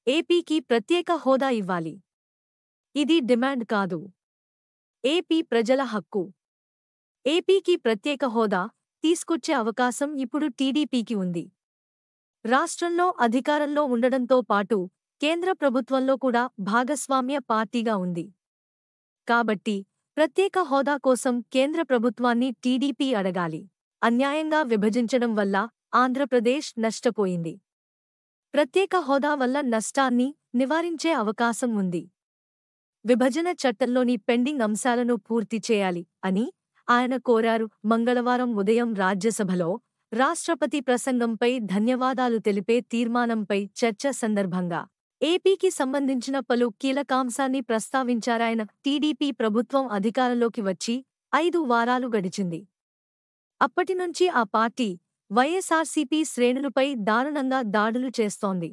ఏపీకి ప్రత్యేక హోదా ఇవ్వాలి. ఇది డిమాండ్ కాదు. ఏపీ ప్రజల హక్కు. ఏపీకి ప్రత్యేక హోదా తీసుకొచ్చే అవకాశం ఇప్పుడు టీడీపీకి ఉంది. రాష్ట్రంలో అధికారంలో ఉండడంతో పాటు కేంద్ర ప్రభుత్వంలో కూడా భాగస్వామ్య పార్టీగా ఉంది. కాబట్టి ప్రత్యేక హోదా కోసం కేంద్ర ప్రభుత్వాన్ని టీడీపీ అడగాలి. అన్యాయంగా విభజించడం వల్ల ఆంధ్రప్రదేశ్ నష్టపోయింది. ప్రత్యేక హోదా వల్ల నష్టాన్ని నివారించే అవకాశం ఉంది. విభజన చట్టంలోని పెండింగ్ అంశాలను పూర్తి చేయాలి అని ఆయన కోరారు. మంగళవారం ఉదయం రాజ్యసభలో రాష్ట్రపతి ప్రసంగంపై ధన్యవాదాలు తెలిపే తీర్మానంపై చర్చ సందర్భంగా ఏపీకి సంబంధించిన పలు కీలకాంశాన్ని ప్రస్తావించారాయన. టీడీపీ ప్రభుత్వం అధికారంలోకి వచ్చి 5 వారాలు గడిచింది. అప్పటినుంచి ఆ పార్టీ వైఎస్ఆర్సీపీ శ్రేణులపై దారుణంగా దాడులు చేస్తోంది.